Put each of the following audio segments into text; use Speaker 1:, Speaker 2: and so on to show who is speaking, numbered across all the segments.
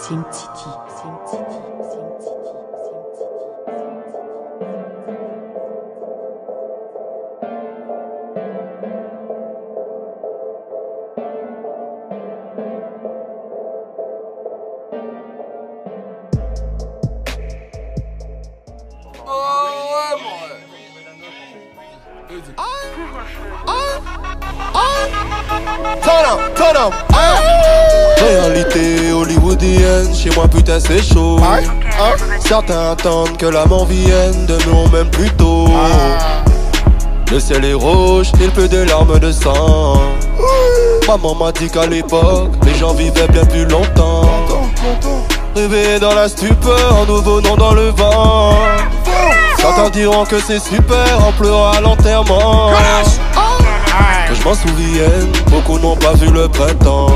Speaker 1: Sim City.
Speaker 2: Turn up. Réalité hollywoodienne, chez moi putain c'est chaud. Certains attendent que l'amour vienne de nous même plus tôt. Le ciel est rouge, il pleut des larmes de sang. Maman m'a dit qu'à l'époque, les gens vivaient bien plus longtemps. Réveillés dans la stupeur, nous venons dans le vent. Certains diront que c'est super en pleurant à l'enterrement. Que je m'en souvienne, beaucoup n'ont pas vu le printemps.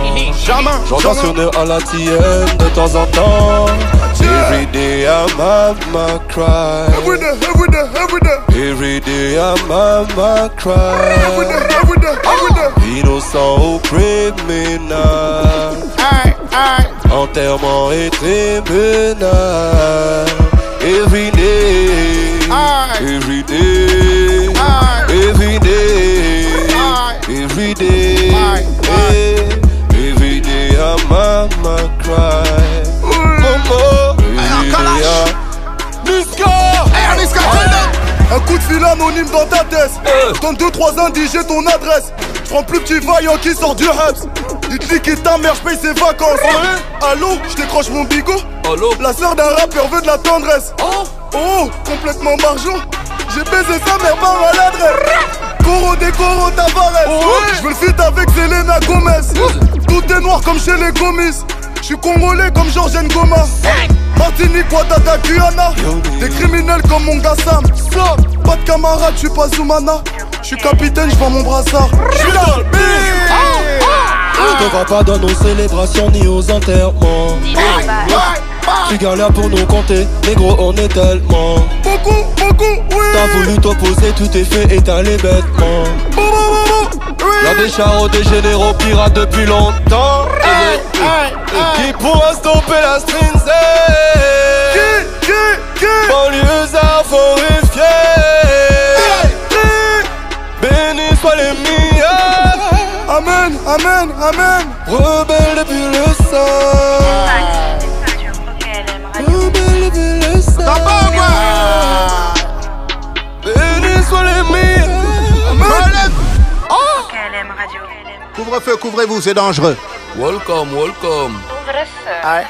Speaker 2: J'entends sonner à la tienne de temps en temps. Every day I'm mama cry. Every day I'm mama cry. Innocent ou criminel, enterrement et tribunal. Every day, every day, every day, every day, every day I'm mama cry. Momo, every day
Speaker 3: Niska, un coup de fil anonyme dans ta tête. Donne 2-3 indices, j'ai ton adresse. J'prends plus petit vaillant qui sort du Habs. Dites-lui que ta mère, j'paye ses vacances. Allô, j'décroche mon bigot. La sœur d'un rappeur veut de la tendresse. Oh, complètement margeon. J'ai baisé sa mère par maladresse. Coro décoro Tavares. J'veux le feat avec Selena Gomez. Tout est noir comme chez les Gomis. J'suis congolais comme Georges Ngoma. Martinique, Ouattara, Guyana. Des criminels comme mon gars Sam. Pas de camarade, j'suis pas Zoumana. J'suis capitaine, j'vends mon brassard. J'suis dans le
Speaker 2: ne va pas dans nos célébrations ni aux enterrements. Tu galères pour nous compter, négro on est tellement.
Speaker 3: Beaucoup, oui.
Speaker 2: T'as voulu t'opposer, tout est fait étaler bêtement. Y'a des charros, des généraux pirates depuis longtemps. Qui pourra stopper la strinze? Banlieusards horrifiés. Bénis soient les meilleurs.
Speaker 3: Amen.
Speaker 2: Rebelle depuis le sang. Rebelle depuis le sang. Bénis soient les meilleurs.
Speaker 4: Couvre-feu, couvrez-vous, c'est dangereux.
Speaker 5: Welcome.
Speaker 6: Couvre-feu.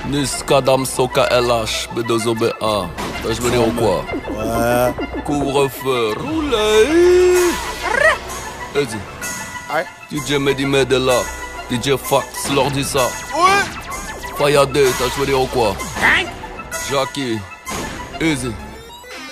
Speaker 5: Niska Dam Soka LH B2OBA. Je veux dire quoi? Couvre-feu, roulez. Vas-y. DJ Mehdi Medela, DJ Fax, leur dit ça. Fayade, je veux dire quoi? Jackie, easy.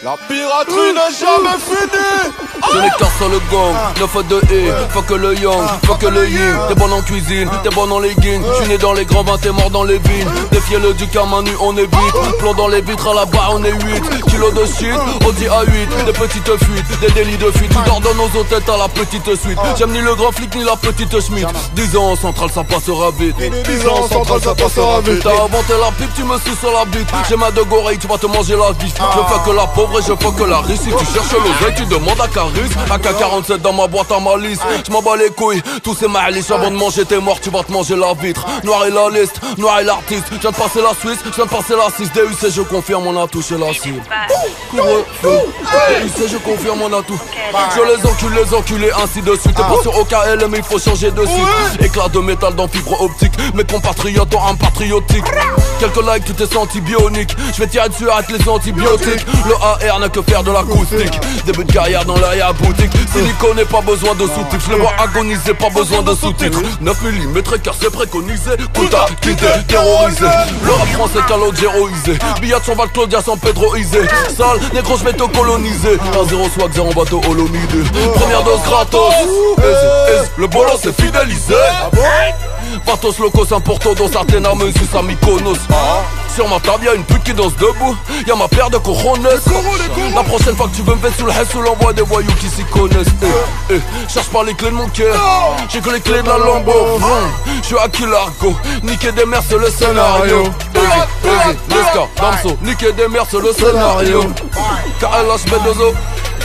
Speaker 2: La piraterie n'a jamais fini.
Speaker 5: Je les casse sur le gang, 9 de E, fuck le young, fuck le yin. T'es bon en cuisine, t'es bon en leggings. J'suis né dans les grands vins, t'es mort dans les vignes. Défiez-le du Manu, on est vite. Plomb dans les vitres, à la barre on est 8. Kilos de shit, Audi A8. Des petites fuites, des délits de fuite. Tu dors dans nos hôtels, t'as la petite suite. J'aime ni le grand flic ni la petite Schmitt. 10 ans en centrale, ça passera vite.
Speaker 3: 10 ans en centrale, ça passera vite.
Speaker 5: T'as inventé la pipe, tu me suces sur la bite. J'ai ma de goreille, tu vas te manger la bif. Je fais que la pauvre et je fais que la riche. Si tu cherches l'oseille, tu demandes à Caris. AK-47 dans ma boîte à malice. J'm'en bats les couilles, tous ces malices. Avant de manger tes morts, tu vas te manger la vitre. Noir et la liste, noir et l'artiste. Je viens de passer la Suisse, je viens de passer la 6 DUC, je confirme, on a touché la cible. DUC, je confirme, on a tout. Je les enculés, ainsi de suite. T'es pas sur OKL, mais il faut changer de site. Éclat de métal dans fibre optique. Mes compatriotes ont un patriotique. Quelques likes, tu t'es senti bionique. Je vais tirer dessus, arrête les antibiotiques. Le AR n'a que faire de l'acoustique. Début de carrière dans l'arrière-boutique. Silicone n'est pas besoin de sous-titres. Je les vois agoniser, pas besoin de sous-titres. 9 mm car c'est préconisé. Kuta, quitté, terrorisé. Le rap français calogéroisé. Billat sur Val Claudia sans Pedroisé. Sale, négro, je vais te coloniser. 1-0 swag, 0 bateau holonidé. Première dose gratos. Le bolos c'est fidélisé. Patos locos, un porto dans certaines armes, sus à Mykonos. Sur ma table y'a une pute qui danse debout. Y'a ma paire de cojones. La prochaine fois que tu veux me faire sous le hess, ou l'envoie des voyous qui s'y connaissent. Cherche pas les clés de mon cœur, j'ai que les clés de la Lambo. J'suis à Kilargo, niquer des mères c'est le scénario. Nesca, Damso, niquer des mères c'est le scénario. KLH Bedozo,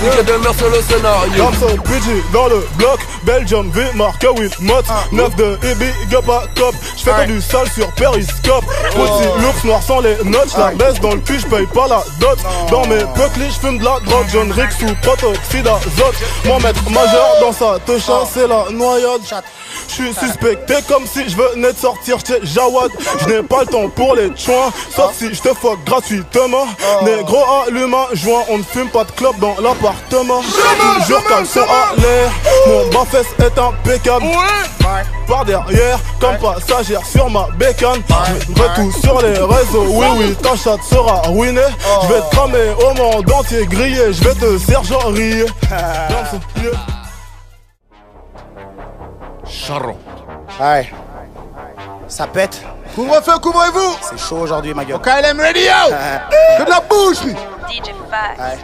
Speaker 5: niquer des mères c'est le scénario.
Speaker 3: Damso, PG dans le bloc, Belgium, V, marque Will Mott. 9 de Ebi, Gapa, Cop. J'fais du sale sur Periscope. Petit l'ours noir sans les notes. J'la baisse dans le cul, j'paye pas la dot. Dans mes pucklis, j'fume de la drogue. John Rick sous protoxyde d'azote. Mon maître majeur dans sa techa, c'est la noyade. J'suis suspecté comme si j'venais de sortir chez Jawad. J'n'ai pas le temps pour les chouins, sauf si j'te fuck gratuitement. Négro allume un joint, on ne fume pas de clope dans l'appartement. Toujours caleçon à l'air, mon bas-fesse est impeccable. Par derrière, comme passagère sur ma bécane. J'mettrai tout sur les réseaux, oui, ta chatte sera ruinée. J'vais te cramer au monde entier grillé, j'vais te sergerier.
Speaker 5: Charron.
Speaker 4: Ouais. Ça pète.
Speaker 3: Couvre-feu, couvrez-vous.
Speaker 4: C'est chaud aujourd'hui, ma gueule.
Speaker 3: KLM Radio. Que de la bouche, lui.
Speaker 6: DJ Fag.
Speaker 4: Ouais.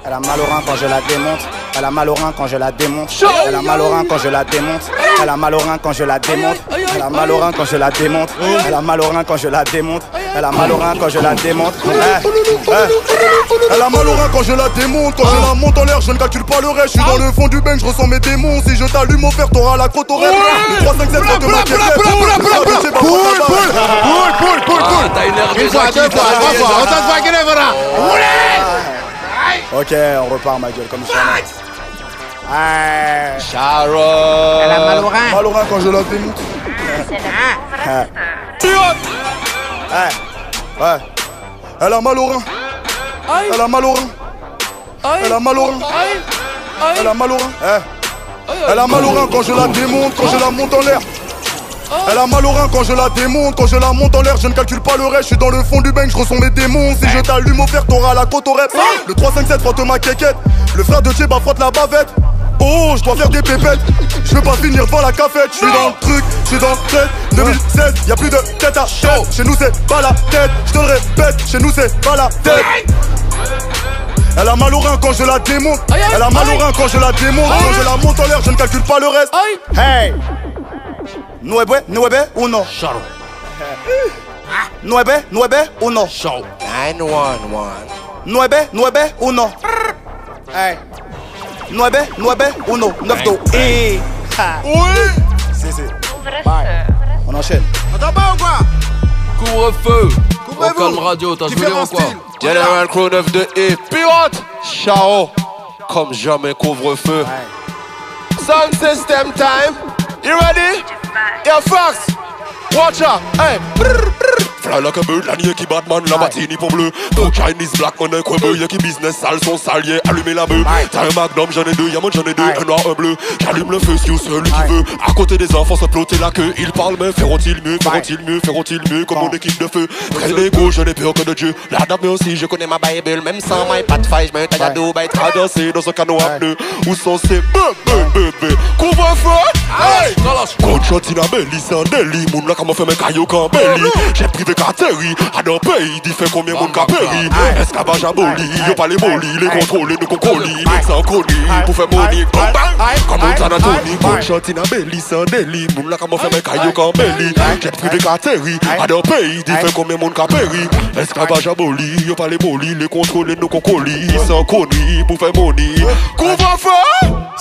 Speaker 4: Elle a mal au rein quand je la démonte. Elle a mal au rein quand je la démonte. Elle a mal au rein quand je la démonte. Elle a mal au rein quand je la démonte. Elle a mal au rein quand je la démonte. Elle a mal au rein quand je la démonte. Elle a mal au rein quand je la démonte.
Speaker 3: Elle a mal au rein quand je la démonte. Quand je la monte en l'air, je ne calcule pas le reste. Je suis dans le fond du bain, je ressens mes démons. Si je t'allume au fer, t'auras la crotte au rêve. Le 3, 5, 7, quand te maquille.
Speaker 5: T'as une air déjà qui
Speaker 4: Ok, on repart, ma gueule, comme ça.
Speaker 2: Sharon.
Speaker 1: Elle a mal au rein.
Speaker 3: Mal au rein quand je la démonte. Ouais. Elle a mal au rein. Elle a mal au rein. Elle a mal au rein. Elle a mal au rein. Elle a mal au rein quand je la démonte, quand je la monte en l'air. Elle a mal au rein quand je la démonte, quand je la monte en l'air, je ne calcule pas le reste, je suis dans le fond du bain, je ressens mes démons. Si je t'allume au fer, t'auras la côte au rep. Le 3-5-7 frotte ma quéquette, le frère de Djeba frotte la bavette. Oh, je dois faire des pépettes, je veux pas finir devant la cafette. Je suis dans le truc, je suis dans le tête. 2016, y'a plus de tête à tête. Chez nous c'est pas la tête, je te le répète, chez nous c'est pas la tête. Elle a mal au rein quand je la démonte. Elle a mal au rein quand je la démonte. Quand je la monte en l'air, je ne calcule pas le reste.
Speaker 4: Hey! Nueve ou non?
Speaker 5: Charron.
Speaker 4: Nueve ou non?
Speaker 5: Charron.
Speaker 2: 911.
Speaker 4: Nueve ou non? Hey! Nueve ou non? 9 do.
Speaker 3: Oui!
Speaker 4: On enchaîne.
Speaker 3: Attends pas ou quoi?
Speaker 5: Couvre-feu. Au Calme Radio, t'as joué en quoi?
Speaker 2: General Crew 9 de E. Pilote. Chao. Comme jamais couvre-feu. Sound system time. You ready? Yeah, Fox. Watch out. Hey. Fly like a bird, la niée qui Batman, la matini pour bleu. Pro Chinese black money, quoi y'a qui business sale, son salier, allumer la bœuf. T'as un magnum, j'en ai deux, y'a moi j'en ai deux, un noir, un bleu. J'allume le feu, si ou celui qui veut. À côté des enfants, se ploter la queue. Ils parlent, mais feront-ils mieux, feront-ils mieux, comme mon équipe de feu. Près l'ego, je n'ai peur que de Dieu. La dame, mais aussi, je connais ma Bible, même sans my pas de faille, j'mets un tag à dos, bah être adossé dans un canot à pneus. Où sont ces bébés? Couvre-feu! Hey! Gunshot in a belly, sans délit, moun la comment fait mes caillots quand belly. J'ai privé Kateri, à d'un pays, dit fait combien moun ka péri. Esclavage aboli, y'a pas les molis, les contrôlés de concoli. Sans coni, pour faire money, comme un Tanatoni. Gunshot in a belly, sans délit, moun la comment fait mes caillots quand belly. J'ai privé Kateri, à d'un pays, dit fait combien moun ka péri. Esclavage aboli, y'a pas les molis, les contrôlés de concoli. Sans coni, pour faire money. Couvre-feu!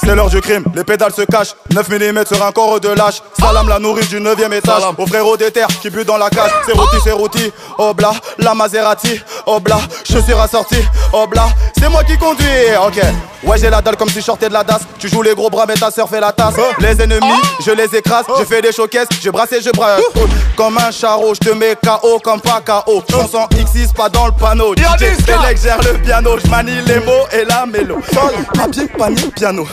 Speaker 3: C'est l'heure du crime, les pédales se cachent. 9 mm sur un corps de lâche. Salam la nourrice du 9ème étage. Au frérot des terres qui butent dans la cage. C'est rôti, obla, la Maserati. Obla, je suis rassorti. Obla, c'est moi qui conduis. Ok, ouais j'ai la dalle comme si je sortais de la DAS. Tu joues les gros bras mais ta sœur fait la tasse. Les ennemis, je les écrase. Je fais des showcases, je brasse et je brasse. Comme un charreau, je te mets KO comme pas KO. Chanson X6 pas dans le panneau. DJ Select gère le piano. Je manie les mots et la mélo. Sol, papier, panier, piano.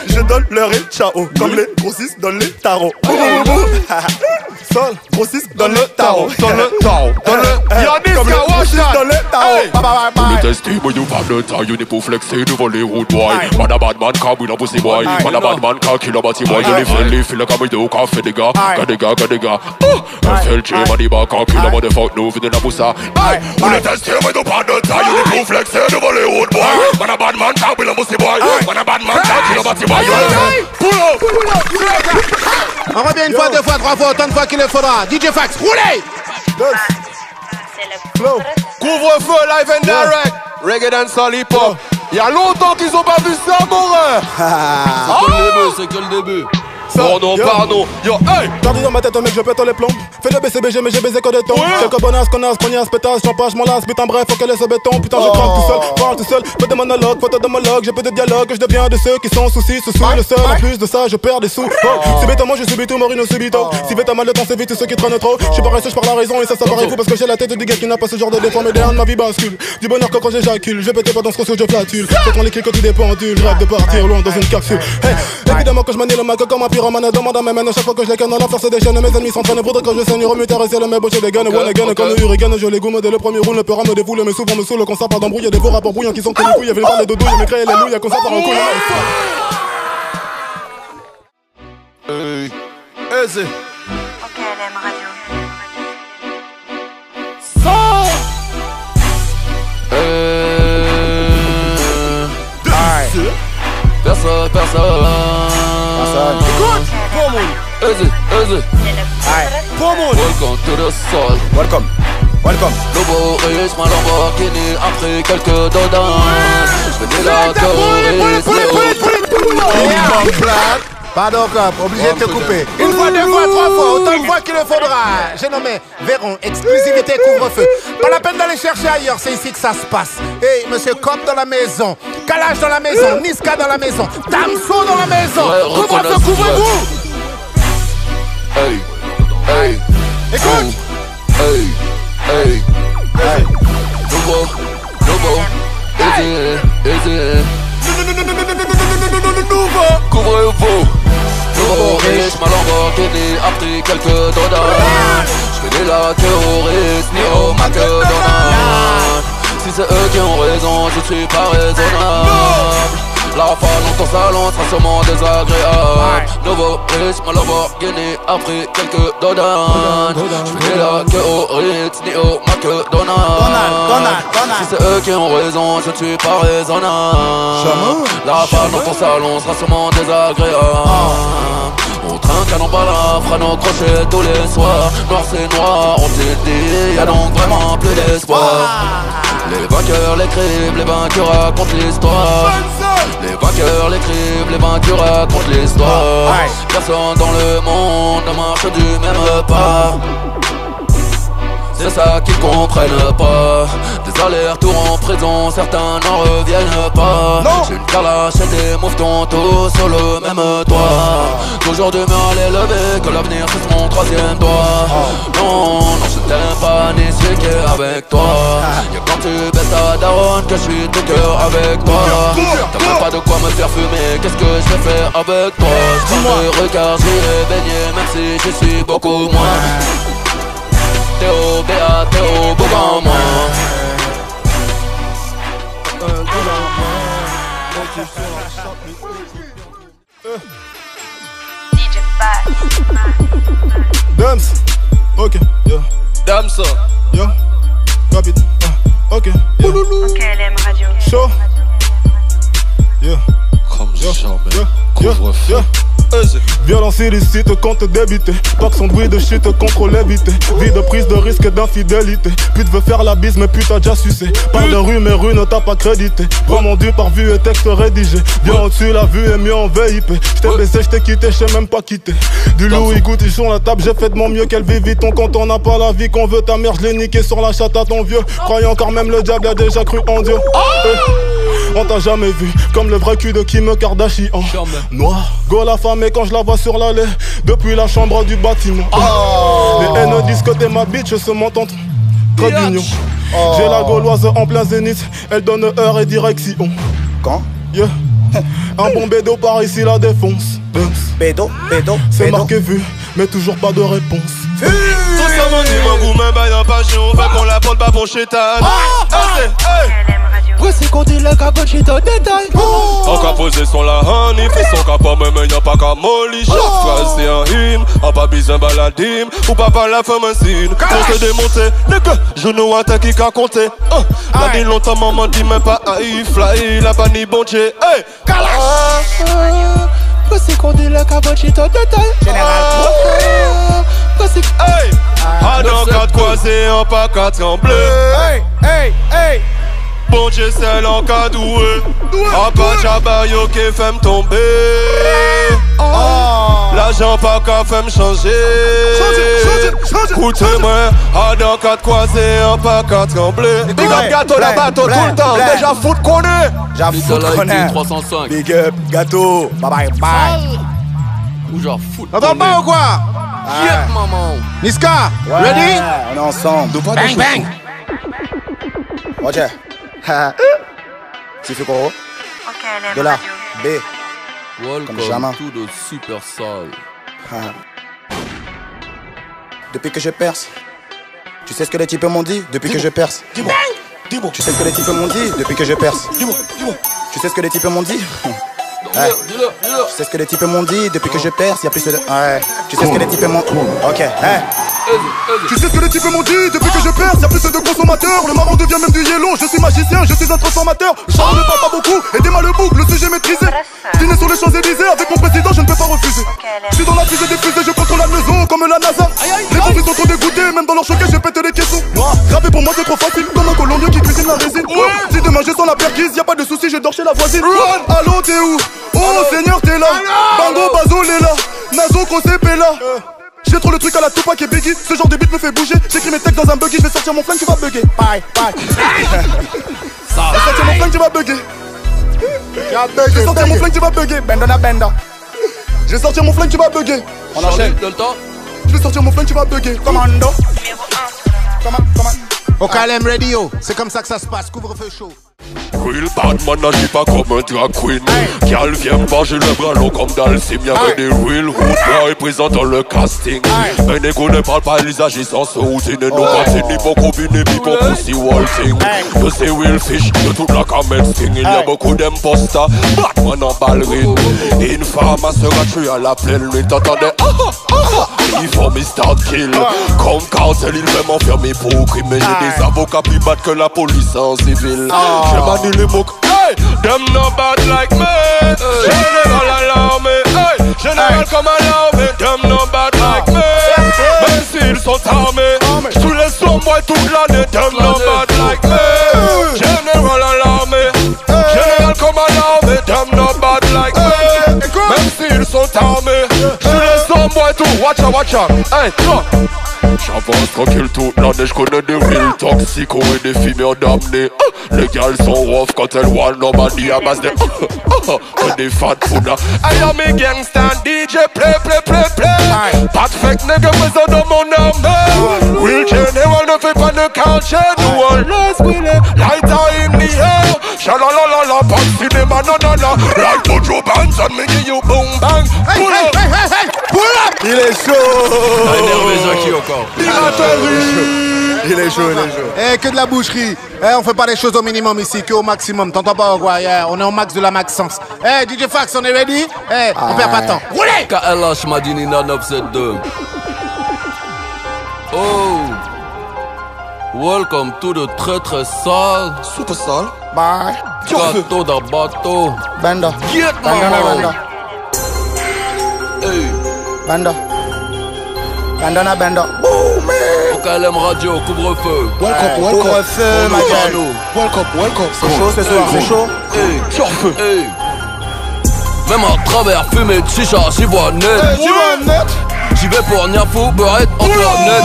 Speaker 3: Je donne l'heure et ciao. Comme les grossistes donnent les tarots. Sol, grossistes donne le tarot.
Speaker 2: Donne le tarot.
Speaker 3: Comme les grossistes donnent le tarot.
Speaker 2: Le tester, mais you pas de taille, n'est pour flexer devant les road boy. Man a bad man, car we n'a pas si boy. Man a bad man, car kill a bâti boy. Je les fais le comme il car fait des gars. Car des gars. FLG, Maniba, car kill a motherfuck, nous venez la boussa. On le tester, mais you pas de taille, n'est pour flexer devant les road boy. Man a bad man, car we n'a pas si boy. Man a bad man, car kill a bâti boy. Pull up.
Speaker 1: On revient une fois, deux fois, trois fois, autant de fois qu'il le faudra. DJ Fax, roulez!
Speaker 2: Couvre-feu, live and direct. Reggae dance en hip-hop. Y'a longtemps qu'ils ont pas vu ça, mon rêve.
Speaker 5: C'est que le début.
Speaker 2: Pardon, yo, hey!
Speaker 3: Perdu dans ma tête, mec, je pète les plombs. Fais le BCBG, mais j'ai baisé que des tons. Quelques bonasses, connasses, pognasse, pétasse, champage, mon lasse, putain, bref, faut qu'elle laisse ce béton. Putain, je crame tout seul, parle tout seul. Peu de monologue, photo de monologue, j'ai peu de dialogue. Je deviens de ceux qui sont soucis, sous le seul. En plus de ça, je perds des sous. Subitement, je subis tout, Morino subito. Si vite mal de temps, c'est vite ceux qui traînent trop. Je suis paresseux, je parle la raison, et ça paraît fou parce que j'ai la tête du gars qui n'a pas ce genre de défaut. Mais derrière ma vie bascule. Du bonheur que quand j'éjacule, je pétais pas dans ce conso, je flatule. J'entends les clics au-dessus des pendules, je rêve de partir loin dans une capsule. Évidemment que je manie le mac comme un pyromane, demande à mes à chaque fois que je les canne, la force déchaîne. Mes ennemis s'entraînent pour que je saigne. Remuter et ciel, mes bouches des gaines. One again, comme Hurricane, je les goume dès le premier roule. Ne peut me défoule, mais souvent me saoule. Quand ça part d'embrouille, des beaux rapports brouillants qui sont comme les couilles. Viennent parler de douille, mais créer les louilles, quand ça part en couille.
Speaker 2: Easy.
Speaker 6: KLM Radio.
Speaker 5: Personne.
Speaker 3: Écoute, bon monde.
Speaker 5: Easy. Welcome to the soul.
Speaker 4: Welcome.
Speaker 5: Lobo riche, ma Lamborghini, après quelques dodans. Je fais des lacs,
Speaker 1: Pardon, cop, obligé de te couper. Une fois, deux fois, trois fois, autant de fois qu'il le faudra. J'ai nommé Véron, exclusivité couvre-feu. Pas la peine d'aller chercher ailleurs, c'est ici que ça se passe. Hey, monsieur Cop dans la maison, Kalash dans la maison, Niska dans la maison, Damso dans la maison. Couvre-feu, couvrez-vous.
Speaker 5: Hey.
Speaker 1: Écoute.
Speaker 5: Hey. Nouveau. Easy. Couvre-vous. Nouveau riche, ma Lamborghini, après quelques dodans. Je fais des lacs terroristes, ni au McDonald's. Si c'est eux qui ont raison, je suis pas raisonnable. La rafale dans ton salon sera sûrement désagréable. Nouveau riche, ma Lamborghini, après quelques dodans. Je fais des lacs au Ritz, ni au McDonald's. Si c'est eux qui ont raison, je ne suis pas raisonnable. La rafale dans ton salon sera sûrement désagréable. On trinque à nos balles, fera nos crochets tous les soirs. Noir c'est noir, on s'est dit, y'a donc vraiment plus d'espoir. Les vainqueurs, les cribles, les vainqueurs racontent l'histoire. Les vainqueurs, les cribles, les vainqueurs racontent l'histoire. Personne dans le monde ne marche du même pas. C'est ça qu'ils comprennent pas. Des allers-retours en prison, certains n'en reviennent pas. J'ai une carlache et des mouvetons tous sur le même toit. Toujours d'humeur à l'élever, que l'avenir c'est mon troisième doigt. Non, je t'aime pas ni celui qui est avec toi. Y'a quand tu baisses ta daronne que je suis tout cœur avec toi. T'as même pas de quoi me faire fumer, qu'est-ce que je vais faire avec toi? Je de regard, j'irai baigner même si je suis beaucoup moins. Théo, Béa, Théo, beaucoup moins.
Speaker 6: DJ Fax.
Speaker 3: Dams. Ok, yo.
Speaker 2: Damso.
Speaker 3: Yo. Rapide. Ok.
Speaker 6: KLM Radio.
Speaker 3: Chaud. Yo.
Speaker 2: Comme jamais.
Speaker 3: Couvre-feu. Violence illicite, compte débité. Tox son bruit de shit, contrôle évité. Vie de prise de risque d'infidélité. Pute veut faire la bise mais pute a déjà sucé. Parle de rue mais rue ne t'a pas crédité. Vraiment dû par vue et texte rédigé. Bien au-dessus la vue est mieux en VIP. J't'ai baissé, j't'ai quitté, j't'ai même pas quitté. Du loup il goûte, ils sur la table. J'ai fait de mon mieux qu'elle vit vite. Quand on n'a pas la vie qu'on veut, ta mère j'l'ai niqué sur la chatte à ton vieux. Croyant encore même le diable a déjà cru en Dieu. On t'a jamais vu comme le vrai cul de Kim Kardashian. Noir, go la femme et quand je la vois sur l'allée depuis la chambre du bâtiment. Les haines disent que t'es ma bitch, se m'entend très mignon. J'ai la gauloise en plein zénith, elle donne heure et direction.
Speaker 4: Quand?
Speaker 3: Yeah. Un bon bédo par ici la défonce.
Speaker 4: Bédo.
Speaker 3: C'est marqué vu, mais toujours pas de réponse.
Speaker 2: Tout ça m'en dit, mon goût, même pas passion. Fait qu'on la porte pas pour mon chétan.
Speaker 6: KLM Radio.
Speaker 2: Voici qu'on dit le cabochit au détail. On qu'a posé son la honey, fait son capot, mais y'a pas qu'à molly. Chaque phrase c'est un hymne, on pas besoin baladim, ou pas par la femme un signe. Pour te démonter, nigga, je nous attends qui qu'a compté. La dit longtemps, maman dit même pas aïe, fly, la pas ni bon Dieu. Hey, voici qu'on dit le cabochit au détail.
Speaker 4: Général.
Speaker 2: Voici, hey, à dans quatre croisés, on pas quatre tremblés.
Speaker 4: Hey, hey, hey.
Speaker 2: Bon Dieu c'est l'encadoué. A pas chabayo qui fait me tomber. L'argent pas qu'à fait me changer. Écoutez-moi, à dans quatre croisés, on pas qu'à trembler. Big up gâteau la bateau tout le temps. Déjà foot qu'on est.
Speaker 4: Déjà foot qu'on est.
Speaker 5: 305.
Speaker 4: Big up gâteau. Bye bye bye.
Speaker 5: Ou genre foot.
Speaker 1: T'entends pas ou quoi?
Speaker 5: Yep, maman.
Speaker 1: Niska,
Speaker 4: Ouais,
Speaker 1: ready?
Speaker 4: on est ensemble.
Speaker 1: Bang bang.
Speaker 4: Roger. Tu fais quoi?
Speaker 6: KLM
Speaker 4: De là.
Speaker 6: Radio.
Speaker 4: B.
Speaker 5: Welcome
Speaker 4: jamais.
Speaker 5: to the Super Soul.
Speaker 4: Depuis que je perce. Tu sais ce que les types m'ont dit depuis que je perce?
Speaker 2: Dis-moi, dis-moi.
Speaker 4: Tu sais ce que les types m'ont dit depuis que je perce?
Speaker 2: Dis-moi, dis-moi.
Speaker 4: Tu sais ce que les types m'ont dit?
Speaker 5: Dis-le.
Speaker 4: Tu sais ce que les types m'ont dit depuis que je perce? Y'a plus de... Ouais. Tu sais ce que les types m'ont... Ok.
Speaker 3: Tu sais ce que les types m'ont dit depuis que je perce, y'a plus de consommateurs. Le marron devient même du yellow. Je suis magicien, je suis un transformateur. Je parle ne parle pas beaucoup, aidez-moi le bouc, le sujet maîtrisé. Dîner sur les Champs-Élysées avec mon président, je ne peux pas refuser. Je suis dans la fusée des fusées, je contrôle la maison comme la NASA. Les profils sont trop dégoûtés, même dans leur choquet, je pète les caissons. Rapper pour moi c'est trop facile, comme un Colombien qui cuisine la résine. Si demain je sens la perquise, y'a pas de soucis, je dors chez la voisine. Allô, t'es où? Oh Seigneur, t'es là. Bango, Bazo, Léla. Nazo, Kosé, Pella. J'ai trop le truc à la Tupac et Biggie. Ce genre de beat me fait bouger. J'écris mes textes dans un buggy. Je vais sortir mon flingue, tu vas bugger. Bye, bye. Je vais sortir mon flingue, tu vas bugger. Je vais sortir mon flingue, tu vas bugger. Benda, benda. Je vais sortir mon flingue, tu vas bugger. On enchaîne.
Speaker 5: Dans le temps.
Speaker 3: Je vais sortir mon flingue, tu vas bugger. Commando.
Speaker 6: Numéro 1 sur la
Speaker 3: Comment?
Speaker 1: Au KLM Radio, c'est comme ça que ça se passe, couvre-feu chaud.
Speaker 2: Real bad man n'agit pas comme un drag queen. Gal vient manger le bras long comme dans le sim. Y'avait des real hood boys présentant le casting. Un égo ne parle pas, ils agissent en soutien. Et nous c'est ni pour combiner, ni pour pussy waltzing. Je sais Will Fish, de toute la Camel Sting. Il y a beaucoup d'imposters, Batman en ballerine. Et une femme sera tuée à la pleine nuit. T'entendais il faut me start kill. Comme cartel, il veut m'enfermer pour crime. Mais j'ai des avocats plus bad que la police en civil. J'ai banni les mots. Hey, them no bad like me. Général alarmé. Hey, général comme alarmé. Them no bad like me. Même s'ils sont armés, tous les sombois toute l'année. Them no bad like me. Général alarmé. Général comme alarmé. Them no bad like me. Même s'ils sont armés, tous les sombois tout. Watch out. Hey, go. J'avance tranquille toute l'année, j'connais des real toxicos et des filles damnées. Les gals sont rough quand elles voient nobody à base de que des fat foudres. I am a gangsta DJ, play. Pas de fake nigga présent dans mon armée. Real general ne fait pas de quartier. Nous on laisse briller, lighter in the air. Shalalala, pas de cinéma, non. Like Mojo Banton, me give you boom bang.
Speaker 1: Hey, pull up!
Speaker 3: Il est chaud.
Speaker 5: Énervé Jackie encore.
Speaker 3: Il est chaud.
Speaker 1: Eh, que de la boucherie. Eh, on fait pas les choses au minimum ici, que au maximum. T'entends pas ou quoi? Yeah, on est au max de la maxence. Eh, DJ Fax, on est ready? Eh, on perd pas de temps. Roulez!
Speaker 5: KLH Madinina 972. Oh. Welcome to the très sale.
Speaker 3: Super sale. Bye.
Speaker 5: Gâteau d'un bateau.
Speaker 4: Benda.
Speaker 5: Get
Speaker 4: Benda.
Speaker 5: Hey.
Speaker 4: Benda. Boom, man.
Speaker 5: Au KLM Radio, couvre-feu.
Speaker 3: Welcome.
Speaker 4: Couvre-feu, ma gueule.
Speaker 3: Welcome.
Speaker 4: C'est chaud ce soir, c'est chaud.
Speaker 5: Hey. Hey. Même à travers fumée de chicha, j'y vois net. J'y vais pour Niafou, Beurette, Antoinette.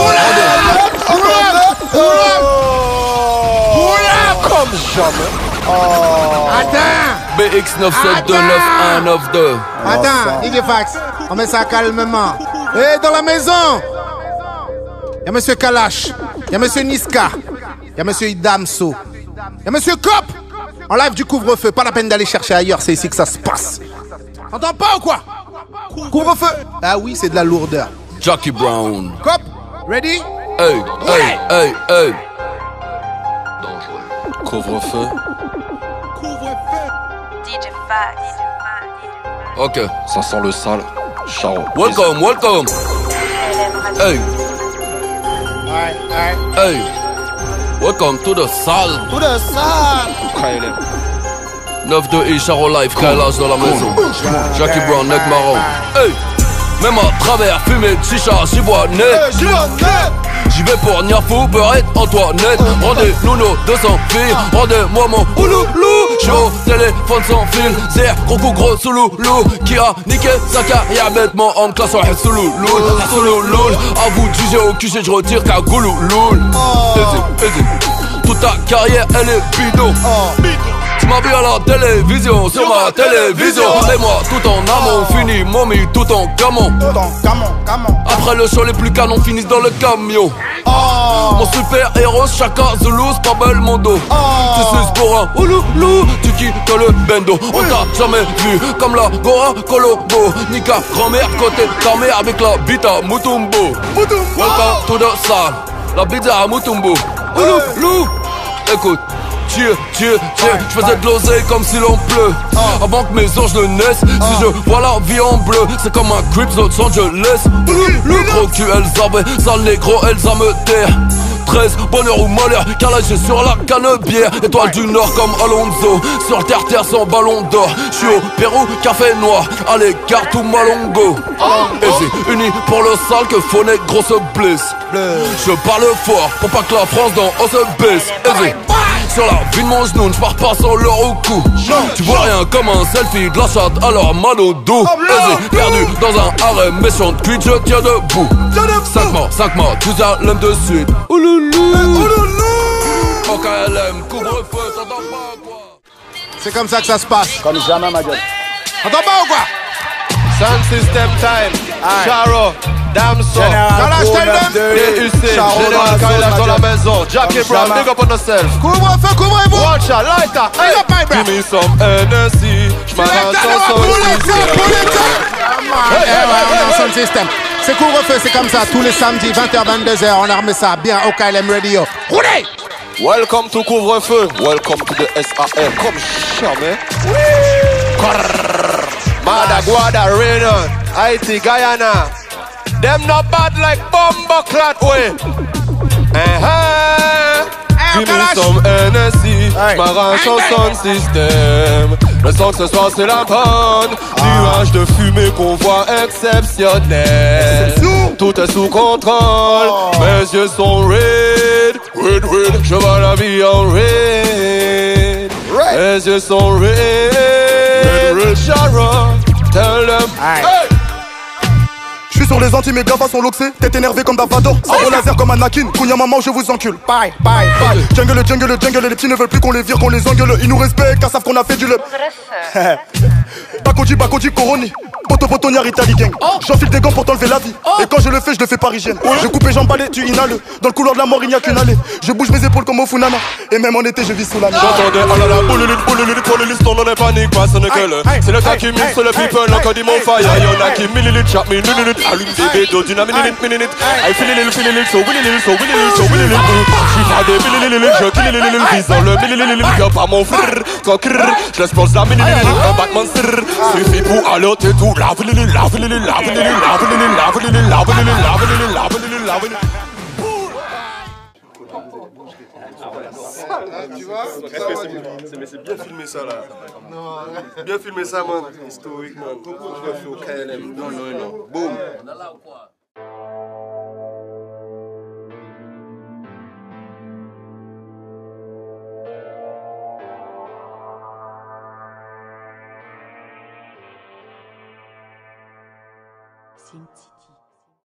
Speaker 3: Comme jamais.
Speaker 1: Attends!
Speaker 5: BX 9729192.
Speaker 1: Attends, DJ Fax, on met ça calmement. Eh, dans la maison! Y'a monsieur Kalash, y'a monsieur Niska, y'a monsieur Idamso, y'a monsieur Cop! En live du couvre-feu, pas la peine d'aller chercher ailleurs, c'est ici que ça se passe. T'entends pas ou quoi? Couvre-feu! Ah oui, c'est de la lourdeur.
Speaker 5: Jackie Brown.
Speaker 1: Cop, ready?
Speaker 5: Hey.
Speaker 2: Couvre-feu.
Speaker 6: DJ Fax.
Speaker 5: Ok.
Speaker 2: Ça sent le sale. Charo.
Speaker 5: Welcome, welcome. Hey. Hey. Welcome to the salle.
Speaker 3: Tout de ça.
Speaker 2: KLM.
Speaker 5: 9-2 Charo Life, KLH dans la maison. Jackie Brown, Nec Marron. Hey. Même à travers fumée de chicha, j'y vois net. J'y vais pour Niafou, Beurette, Antoinette. Rendez-nous nos 200 filles. Rendez-moi mon ouloulou. J'suis au téléphone sans fil. Zér, gros coup, gros souloulou. Qui a niqué sa carrière bêtement en classe au soulouloul. Soulouloul. A vous de juger au QG, j'retire qu'à goulouloul. Easy. Toute ta carrière, elle est bidon. Tu m'as vu à la télévision, sur ma télévision. Et moi tout en amont, fini mommy tout en camon. Après le show les plus canons finissent dans le camion. Mon super héros, chacun Zulu, pas belle mon dos. Tu suces pour un ouloulou, tu quittes le bendo. On t'a jamais vu comme la Gora Colombo. Nika grand-mère côté ta mère avec la bite à Mutumbo. Welcome to the sun, la bite à Mutumbo. Ouloulou, écoute. J'faisais de l'oseille comme si l'on pleut. Avant que mes anges ne naissent. Si je vois la vie en bleu, c'est comme un Crips Los Angeles. Le gros cul Elzabé, sale négro Elsa me terre. 13, bonheur ou malheur, car là j'ai sur la canne-bière. Étoile du Nord comme Alonso, sur terre sans ballon d'or. J'suis au Pérou, café noir, allez carte ou malongo. Easy, unis pour le sale que Phonet grosse blesse. Je parle fort pour pas que la France dans on se baisse. Easy. Sur la vie de mon genou, j'pars pas sans l'or au cou. Tu vois rien comme un selfie de la chatte, alors mal au dos. Perdu dans un harem méchant de cuite, je tiens debout. 5 morts, tu l'aime de suite. Ouloulou. Au KLM, couvre-feu, t'entends pas quoi?
Speaker 1: C'est comme ça que ça se passe.
Speaker 4: Comme jamais, ma gueule.
Speaker 1: T'entends pas ou quoi?
Speaker 2: Sound system time. Charo. Damso.
Speaker 1: Kalash, tell them.
Speaker 2: DUC. Général KLH dans la maison. Jackie Brown, big up on yourself.
Speaker 1: Couvre-feu, couvrez-vous.
Speaker 2: Watch out, lighter.
Speaker 1: Big up my
Speaker 2: Give
Speaker 1: breath.
Speaker 2: me some NSC. J'm'arrange
Speaker 1: Sound system. C'est couvre-feu, c'est comme ça. Tous les samedis, 20h-22h, on a remis ça bien au KLM Radio. Roulez!
Speaker 2: Welcome to Couvre-feu. Welcome to the SAR. Comme jamais. Madaguada, Renan, Haiti, Guyana. Them not bad like Bomba Clat way. Give me some NSC, j'm'arrache en sound system. Le son que ce soir c'est la bonne. Nuage de fumée, convoi exceptionnel. Tout est sous contrôle, mes yeux sont red. Je vois la vie en red. Mes yeux sont red. Charo, tell them. Hey.
Speaker 3: Je suis sur les Antilles, mes gavas sont loxés. Tête énervée comme Davador. Sabre laser comme Anakin. Kounia maman, je vous encule. Bye. Jungle. Les petits ne veulent plus qu'on les vire, qu'on les engueule. Ils nous respectent car savent qu'on a fait du lep. Bakoji, Coroni. Poto, Nyari gang. J'enfile des gants pour t'enlever la vie. Et quand je le fais, je le fais parisienne. Je coupe et j'emballe, tu inhales. Dans le couloir de la mort, il n'y a qu'une allée. Je bouge mes épaules comme au Funana. Et même en été, je vis sous la nuit.
Speaker 2: J'entendais oh là là, boululite, pour le liston, on est panique, pas ce n'est que le. C'est le cas qui mine sur le people, encore dit mon fire. Y'en a qui millilitres, chaque minute, allume des bédos d'une minute. I feel it, so willilil. J'suis pas des millilil, je kill it, visant le millilil. Y'a pas mon frère, quand crrr, j'laisse pense la millilil, un Batman srrr. Suffit pour alloter tout, la willilil.
Speaker 3: Tu vois? C'est bien filmé ça là. Non, bien filmé ça, man. Historique, man. Je le fais au KLM. Non. Boum.
Speaker 7: Sin City.